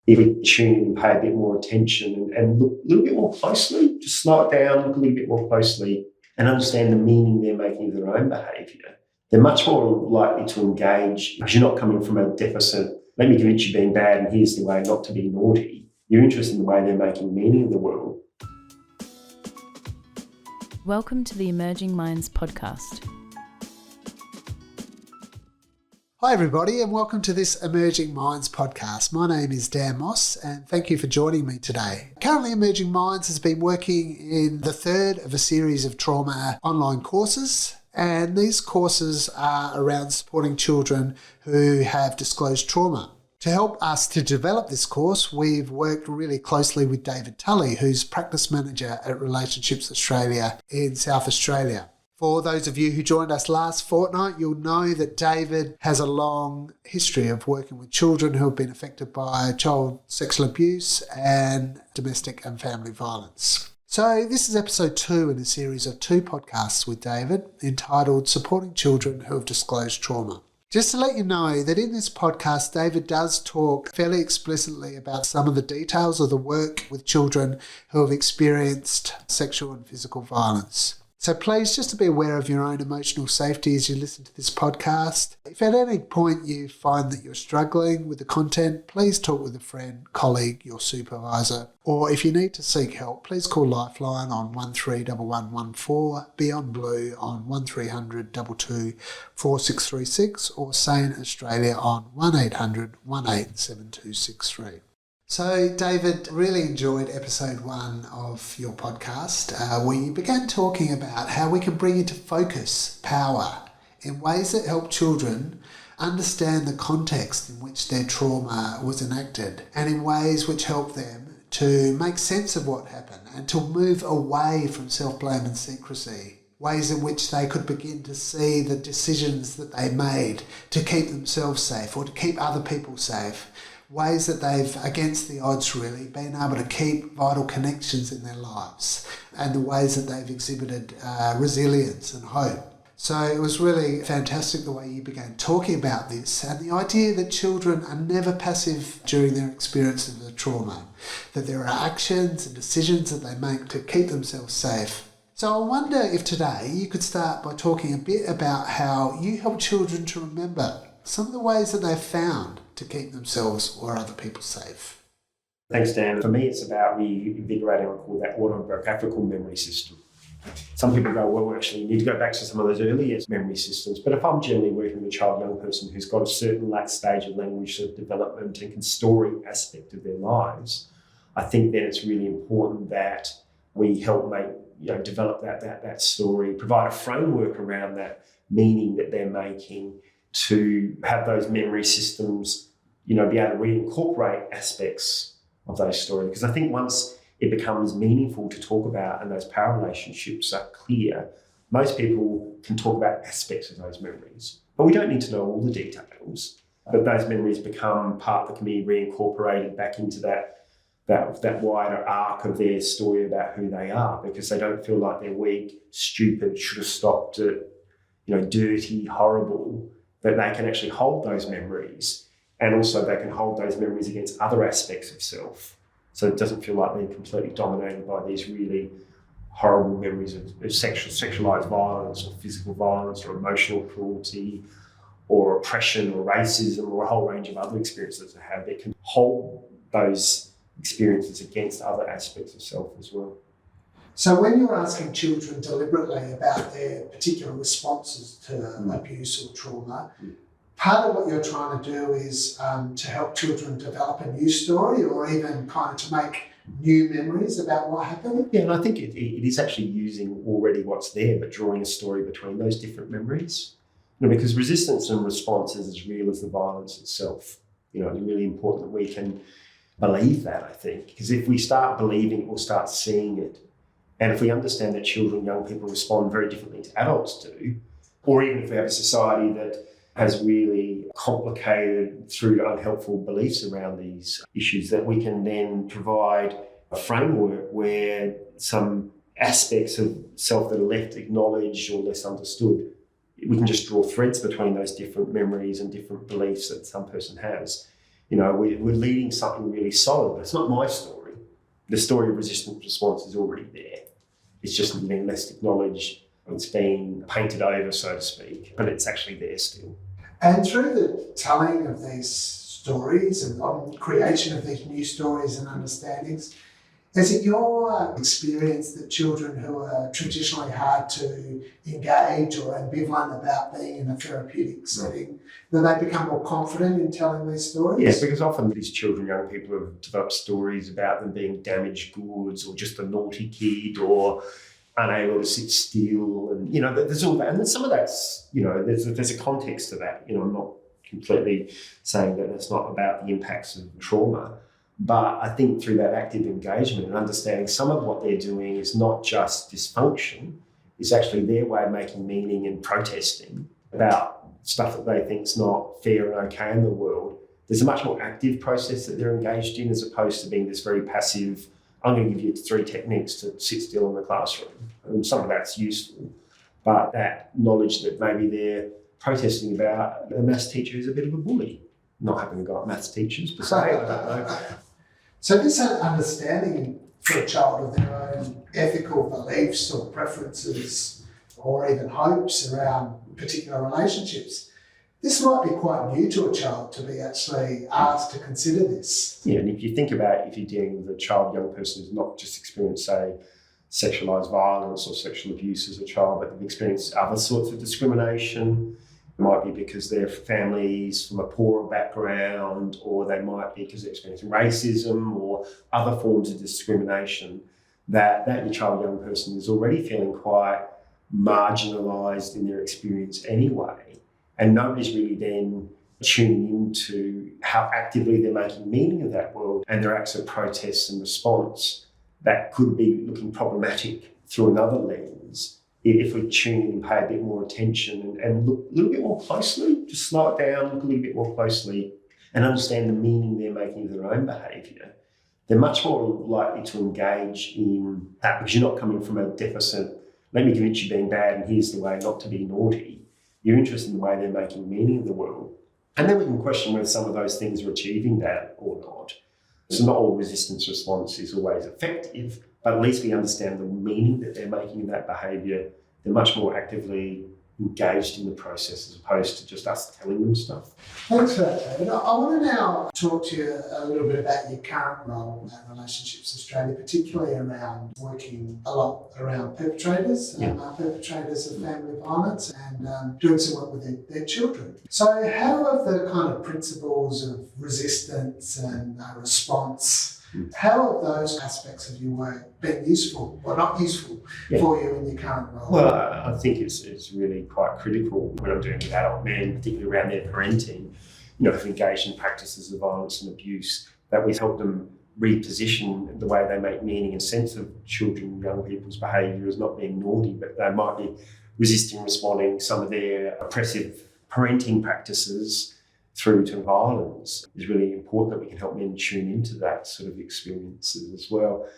if we tune in and pay a bit more attention and look a little bit more closely, just slow it down, look a little bit more closely and understand the meaning they're making of their own behaviour, they're much more likely to engage because you're not coming from a deficit, let me convince you being bad and here's the way not to be naughty. You're interested in the way they're making meaning of the world. Welcome to the Emerging Minds podcast. Hi everybody and welcome to this Emerging Minds podcast. My name is Dan Moss and thank you for joining me today. Currently Emerging Minds has been working in the third of a series of trauma online courses, and these courses are around supporting children who have disclosed trauma. To help us to develop this course, we've worked really closely with David Tully, who's Practice Manager at Relationships Australia in South Australia. For those of you who joined us last fortnight, you'll know that David has a long history of working with children who have been affected by child sexual abuse and domestic and family violence. So this is episode 2 in a series of 2 podcasts with David entitled Supporting Children Who Have Disclosed Trauma. Just to let you know that in this podcast, David does talk fairly explicitly about some of the details of the work with children who have experienced sexual and physical violence. So please just to be aware of your own emotional safety as you listen to this podcast. If at any point you find that you're struggling with the content, please talk with a friend, colleague, your supervisor, or if you need to seek help, please call Lifeline on 131114, Beyond Blue on 1300 22 4636, or Sane Australia on 1800 187263. So, David, really enjoyed episode 1 of your podcast where you began talking about how we can bring into focus power in ways that help children understand the context in which their trauma was enacted and in ways which help them to make sense of what happened and to move away from self-blame and secrecy. Ways in which they could begin to see the decisions that they made to keep themselves safe or to keep other people safe. Ways that they've, against the odds really, been able to keep vital connections in their lives, and the ways that they've exhibited resilience and hope. So it was really fantastic the way you began talking about this, and the idea that children are never passive during their experience of the trauma, that there are actions and decisions that they make to keep themselves safe. So I wonder if today you could start by talking a bit about how you help children to remember some of the ways that they've found to keep themselves or other people safe. Thanks, Dan. For me, it's about reinvigorating, I call that autobiographical memory system. Some people go, well, we actually need to go back to some of those earlier memory systems. But if I'm generally working with a child, young person who's got a certain stage of language of development and can story aspect of their lives, I think then it's really important that we help develop that story, provide a framework around that meaning that they're making, to have those memory systems, be able to reincorporate aspects of those stories. Because I think once it becomes meaningful to talk about and those power relationships are clear, most people can talk about aspects of those memories. But we don't need to know all the details. But those memories become part that can be reincorporated back into that wider arc of their story about who they are, because they don't feel like they're weak, stupid, should have stopped it, dirty, horrible. That they can actually hold those memories, and also they can hold those memories against other aspects of self. So it doesn't feel like they're completely dominated by these really horrible memories of sexualized violence or physical violence or emotional cruelty or oppression or racism or a whole range of other experiences they have. They can hold those experiences against other aspects of self as well. So when you're asking children deliberately about their particular responses to abuse or trauma, part of what you're trying to do is to help children develop a new story or even kind of to make new memories about what happened? Yeah, and I think it is actually using already what's there, but drawing a story between those different memories. Because resistance and response is as real as the violence itself. It's really important that we can believe that, I think, because if we start believing it, we'll start seeing it. And if we understand that children, young people respond very differently to adults do, or even if we have a society that has really complicated through to unhelpful beliefs around these issues, that we can then provide a framework where some aspects of self that are left acknowledged or less understood, we can just draw threads between those different memories and different beliefs that some person has. We're leading something really solid, but it's not my story. The story of resistance response is already there. It's just been less acknowledged. It's been painted over, so to speak, but it's actually there still. And through the telling of these stories and creation of these new stories and understandings, is it your experience that children who are traditionally hard to engage or ambivalent about being in a therapeutic setting, that they become more confident in telling these stories? Yes, because often these children, young people have developed stories about them being damaged goods or just a naughty kid or unable to sit still, and there's all that, and then some of that's there's a context to that. I'm not completely saying that it's not about the impacts of trauma, but I think through that active engagement and understanding some of what they're doing is not just dysfunction, it's actually their way of making meaning and protesting about stuff that they think is not fair and okay in the world. There's a much more active process that they're engaged in as opposed to being this very passive, I'm going to give you 3 techniques to sit still in the classroom. And some of that's useful, but that knowledge that maybe they're protesting about a maths teacher who's a bit of a bully. Not having a go at maths teachers per se, I don't know. So this understanding for a child of their own ethical beliefs or preferences or even hopes around particular relationships, this might be quite new to a child to be actually asked to consider this. Yeah, and if you think about if you're dealing with a child, young person who's not just experienced, say, sexualised violence or sexual abuse as a child, but they've experienced other sorts of discrimination. It might be because their family's from a poorer background, or they might be because they're experiencing racism or other forms of discrimination, that your child, young person is already feeling quite marginalised in their experience anyway. And nobody's really then tuning into how actively they're making meaning of that world and their acts of protest and response that could be looking problematic through another lens. If we tune in and pay a bit more attention and look a little bit more closely, just slow it down, look a little bit more closely and understand the meaning they're making of their own behaviour, they're much more likely to engage in that because you're not coming from a deficit, let me convince you being bad and here's the way not to be naughty. You're interested in the way they're making meaning of the world. And then we can question whether some of those things are achieving that or not. So not all resistance response is always effective, but at least we understand the meaning that they're making of that behaviour. They're much more actively engaged in the process as opposed to just us telling them stuff. Thanks for that, David. I want to now talk to you a little bit about your current role at Relationships Australia, particularly around working a lot around perpetrators, perpetrators of family violence and doing some work with their children. So how have the kind of principles of resistance and response, how have those aspects of your work been useful or not useful for you in your current role? Well, I think it's really quite critical when I'm doing with adult men, particularly around their parenting, if engaged in practices of violence and abuse, that we help them reposition the way they make meaning and sense of children and young people's behaviour as not being naughty, but they might be resisting, responding some of their oppressive parenting practices through to violence. Is really important that we can help men tune into that sort of experiences as well.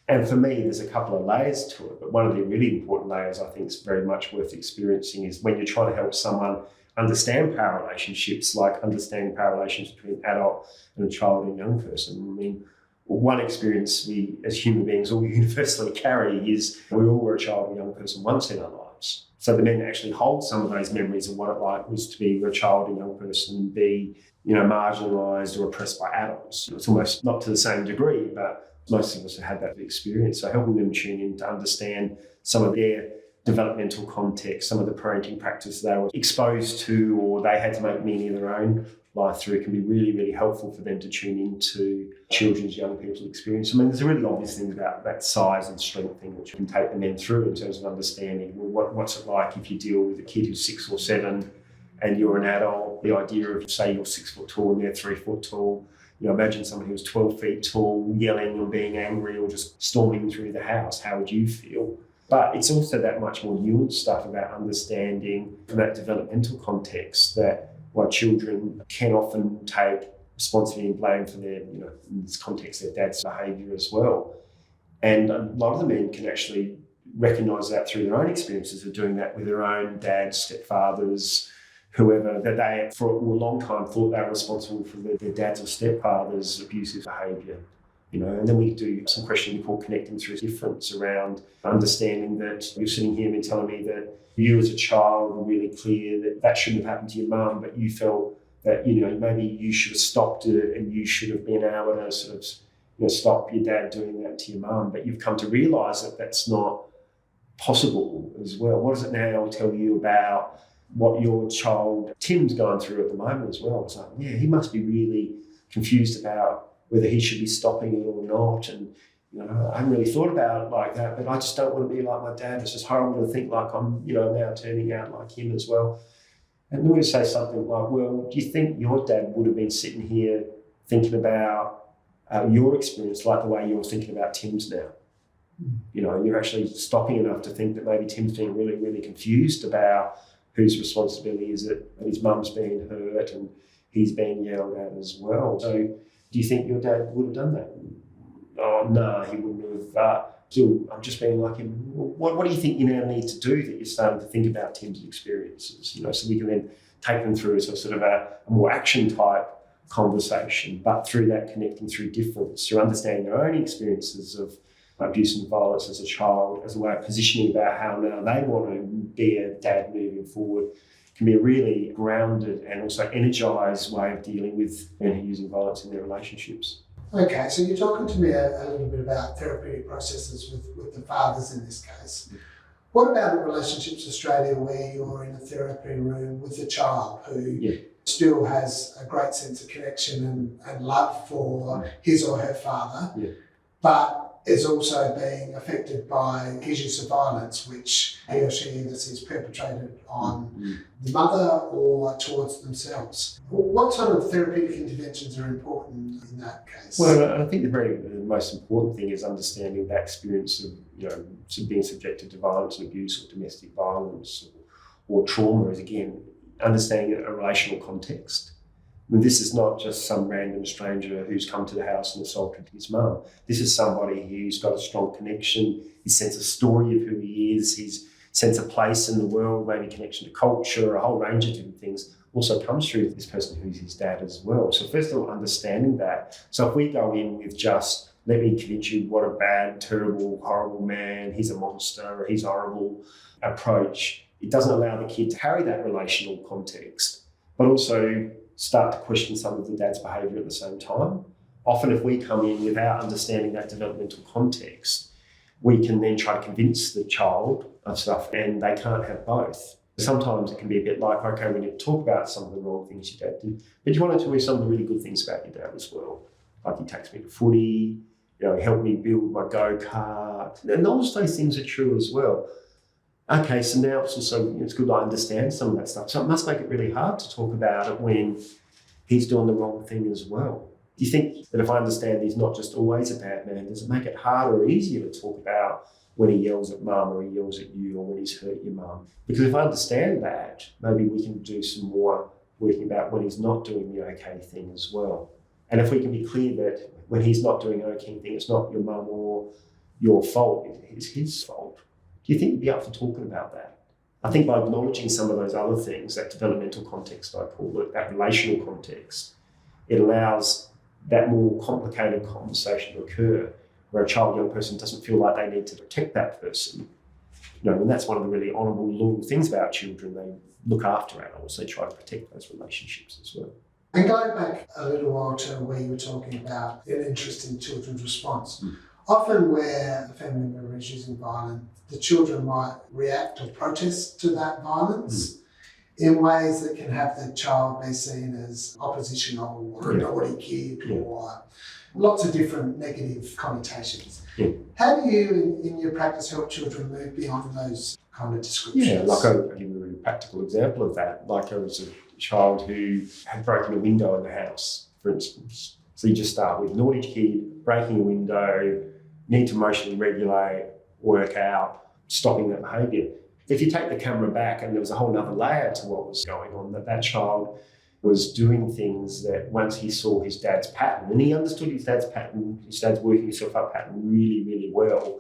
And for me, there's a couple of layers to it, but one of the really important layers I think is very much worth experiencing is when you're trying to help someone understand power relationships, like understanding power relations between an adult and a child and young person. I mean, one experience we as human beings all universally carry is we all were a child or young person once in our lives. So the men actually hold some of those memories of what it like was to be a child and young person and be, marginalised or oppressed by adults. It's almost not to the same degree, but most of us have had that experience. So helping them tune in to understand some of their developmental context, some of the parenting practice they were exposed to or they had to make meaning of their own life through can be really, really helpful for them to tune into children's, young people's experience. I mean, there's really obvious things about that size and strength thing which you can take the men through in terms of understanding what's it like if you deal with a kid who's 6 or 7 and you're an adult. The idea of, say, you're 6 foot tall and they're 3 foot tall. Imagine someone who's 12 feet tall, yelling or being angry or just storming through the house. How would you feel? But it's also that much more nuanced stuff about understanding from that developmental context that while children can often take responsibility and blame for their, in this context, their dad's behaviour as well. And a lot of the men can actually recognise that through their own experiences of doing that with their own dads, stepfathers, whoever, that they for a long time thought they were responsible for their dad's or stepfather's abusive behaviour. And then we do some questioning called connecting through difference around understanding that you're sitting here and telling me that you as a child were really clear that that shouldn't have happened to your mum, but you felt that, maybe you should have stopped it and you should have been able to sort of, stop your dad doing that to your mum. But you've come to realise that that's not possible as well. What does it now tell you about what your child, Tim's going through at the moment as well? It's like, yeah, he must be really confused about whether he should be stopping it or not. And, I haven't really thought about it like that, but I just don't want to be like my dad. It's just horrible to think like I'm, now turning out like him as well. And then we say something like, well, do you think your dad would have been sitting here thinking about your experience like the way you're thinking about Tim's now? You're actually stopping enough to think that maybe Tim's being really, really confused about whose responsibility is it, and his mum's being hurt and he's being yelled at as well. So do you think your dad would have done that? Oh, no, he wouldn't have. Still, I'm just being like him. What do you think you now need to do that you're starting to think about Tim's experiences? So we can then take them through as a sort of a more action type conversation, but through that connecting through difference, through understanding their own experiences of abuse and violence as a child, as a way of positioning about how now they want to be a dad moving forward, can be a really grounded and also energised way of dealing with men who are using violence in their relationships. Okay, so you're talking to me a little bit about therapeutic processes with the fathers in this case. What about in Relationships Australia, where you're in a therapy room with a child who still has a great sense of connection and love for his or her father, but is also being affected by his use of violence, which he or she either sees perpetrated on the mother or towards themselves? What sort of therapeutic interventions are important in that case? Well, I think the most important thing is understanding that experience of, being subjected to violence and abuse or domestic violence or trauma is, again, understanding a relational context. I mean, this is not just some random stranger who's come to the house and assaulted his mum. This is somebody who's got a strong connection, his sense of story of who he is, his sense of place in the world, maybe connection to culture, a whole range of different things also comes through this person who's his dad as well. So first of all, understanding that. So if we go in with just, let me convince you what a bad, terrible, horrible man, he's a monster, or he's horrible approach, it doesn't allow the kid to carry that relational context, but also start to question some of the dad's behaviour at the same time. Often if we come in without understanding that developmental context, we can then try to convince the child of stuff and they can't have both. Sometimes it can be a bit like, okay, we need to talk about some of the wrong things your dad did, but you want to tell me some of the really good things about your dad as well. Like he takes me to footy, he helped me build my go-kart, and all those things are true as well. Okay, so now it's also, it's good to understand some of that stuff. So it must make it really hard to talk about it when he's doing the wrong thing as well. Do you think that if I understand he's not just always a bad man, does it make it harder or easier to talk about when he yells at mum or he yells at you or when he's hurt your mum? Because if I understand that, maybe we can do some more working about when he's not doing the okay thing as well. And if we can be clear that when he's not doing the okay thing, it's not your mum or your fault, it's his fault. Do you think you'd be up for talking about that? I think by acknowledging some of those other things, that developmental context I call it, that relational context, it allows that more complicated conversation to occur where a child, young person doesn't feel like they need to protect that person. And that's one of the really honourable little things about children. They look after adults, they try to protect those relationships as well. And going back a little while to where you were talking about an interest in children's response, often where the family member is using violence, the children might react or protest to that violence in ways that can have the child be seen as oppositional or a naughty kid or lots of different negative connotations. How do you, in your practice, help children move beyond those kind of descriptions? Yeah, like I'll give you a really practical example of that. Like I was a child who had broken a window in the house, for instance. So you just start with naughty kid, breaking a window, need to emotionally regulate, work out, stopping that behaviour. If you take the camera back and there was a whole other layer to what was going on, that child was doing things that once he saw his dad's pattern, and he understood his dad's pattern, his dad's working himself up pattern really, really well,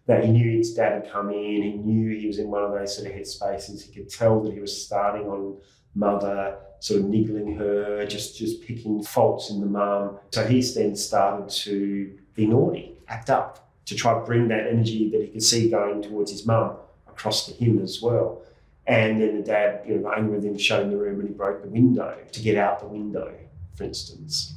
that he knew his dad had come in, he knew he was in one of those sort of headspaces, he could tell that he was starting on mother sort of niggling her, just picking faults in the mum. So he's then started to be naughty, act up, to try to bring that energy that he could see going towards his mum across to him as well. And then the dad, angry with him, showing the room when he broke the window to get out the window, for instance.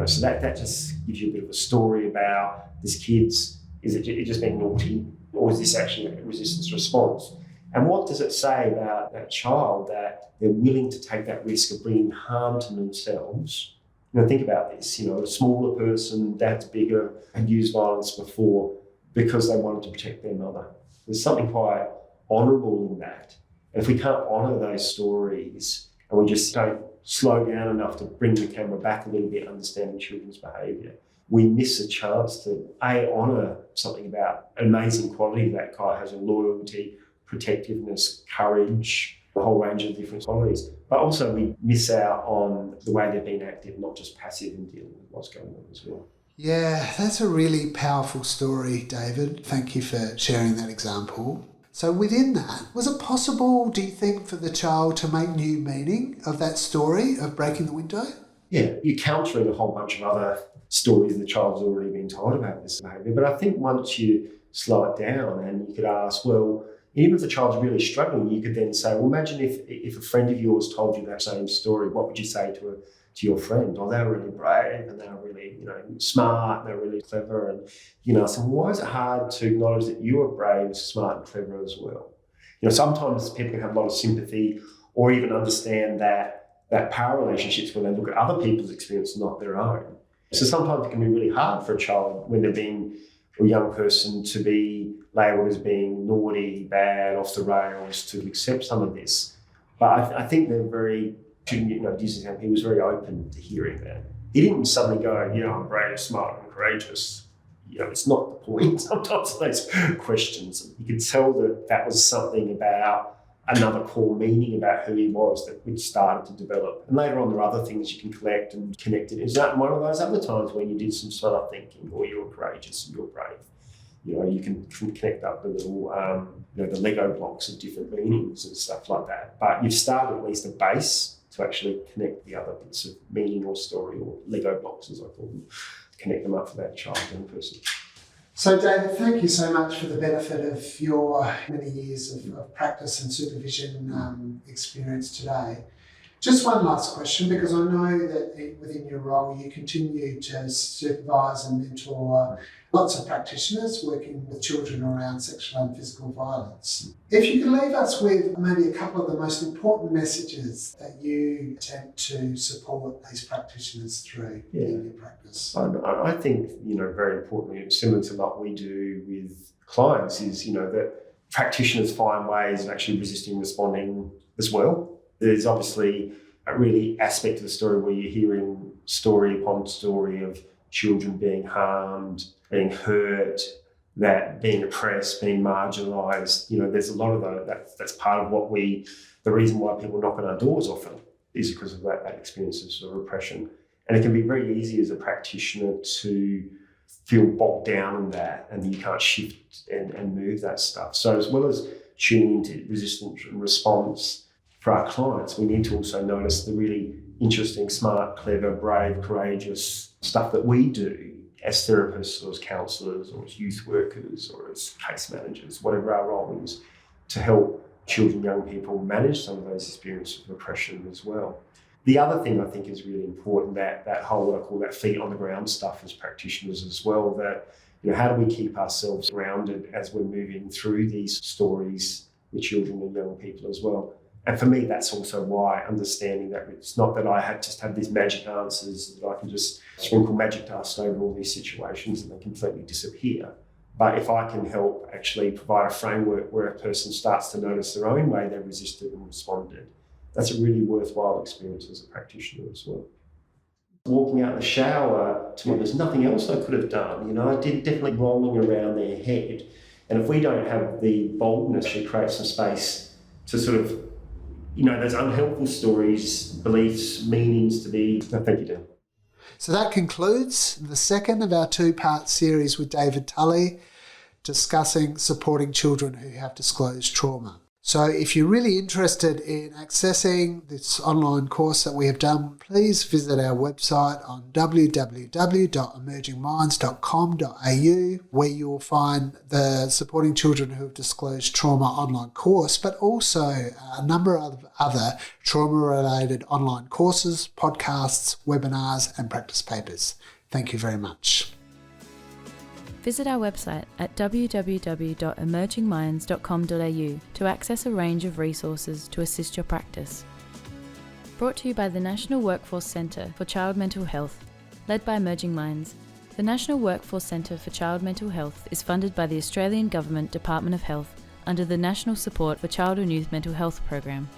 So that just gives you a bit of a story about this kid's, is it just being naughty, or is this actually a resistance response? And what does it say about that child that they're willing to take that risk of bringing harm to themselves? Think about this, a smaller person, dad's bigger, had used violence before because they wanted to protect their mother. There's something quite honourable in that. And if we can't honour those stories and we just don't slow down enough to bring the camera back a little bit, understanding children's behaviour, we miss a chance to, honour something about an amazing quality that Kai has, a loyalty, protectiveness, courage, a whole range of different qualities. But also we miss out on the way they've been active, not just passive in dealing with what's going on as well. Yeah, that's a really powerful story, David. Thank you for sharing that example. So within that, was it possible, do you think, for the child to make new meaning of that story of breaking the window? Yeah, you're countering a whole bunch of other stories the child's already been told about this behaviour. But I think once you slow it down and you could ask, well, even if the child's really struggling, you could then say, well, imagine if a friend of yours told you that same story, what would you say to your friend? Oh, they were really brave and they were really, smart and they were really clever. And, so why is it hard to acknowledge that you are brave, smart and clever as well? Sometimes people can have a lot of sympathy or even understand that power relationships when they look at other people's experience, not their own. So sometimes it can be really hard for a child when they're being, or a young person, to be labelled as being naughty, bad, off the rails, to accept some of this. But I think they're very, he was very open to hearing that. He didn't suddenly go, I'm brave, smart and courageous. It's not the point sometimes of those questions. You could tell that was something about another core meaning about who he was that we'd started to develop. And later on, there are other things you can collect and connect it. Is that one of those other times when you did some smart thinking, or you were courageous and you're brave? You can connect up the little, the Lego blocks of different meanings and stuff like that. But you've started at least a base to actually connect the other bits of meaning or story, or Lego blocks, as I call them, connect them up for that child and person. So, David, thank you so much for the benefit of your many years of practice and supervision experience today. Just one last question, because I know that within your role you continue to supervise and mentor lots of practitioners working with children around sexual and physical violence. If you could leave us with maybe a couple of the most important messages that you attempt to support these practitioners through in your practice. I think, very importantly, similar to what we do with clients, is, that practitioners find ways of actually resisting, responding as well. There's obviously a really aspect of the story where you're hearing story upon story of children being harmed, being hurt, that being oppressed, being marginalised. There's a lot of that's part of the reason why people knock on our doors often is because of that experience of sort of repression. And it can be very easy as a practitioner to feel bogged down in that, and you can't shift and move that stuff. So as well as tuning into resistance and response for our clients, we need to also notice the really interesting, smart, clever, brave, courageous stuff that we do as therapists or as counsellors or as youth workers or as case managers, whatever our role is, to help children, young people manage some of those experiences of repression as well. The other thing I think is really important, that whole, what I call that feet on the ground stuff as practitioners as well, that, how do we keep ourselves grounded as we're moving through these stories with children and young people as well. And for me, that's also why understanding that it's not that I just have these magic answers, that I can just sprinkle magic dust over all these situations and they completely disappear. But if I can help actually provide a framework where a person starts to notice their own way they resisted and responded, that's a really worthwhile experience as a practitioner as well. Walking out of the shower, to me, there's nothing else I could have done. I did definitely rolling around their head. And if we don't have the boldness to create some space to sort of, those unhelpful stories, beliefs, meanings to be... No, thank you, Dan. So that concludes the second of our two-part series with David Tully, discussing supporting children who have disclosed trauma. So if you're really interested in accessing this online course that we have done, please visit our website on www.emergingminds.com.au, where you will find the Supporting Children Who Have Disclosed Trauma online course, but also a number of other trauma-related online courses, podcasts, webinars and practice papers. Thank you very much. Visit our website at www.emergingminds.com.au to access a range of resources to assist your practice. Brought to you by the National Workforce Centre for Child Mental Health, led by Emerging Minds. The National Workforce Centre for Child Mental Health is funded by the Australian Government Department of Health under the National Support for Child and Youth Mental Health Program.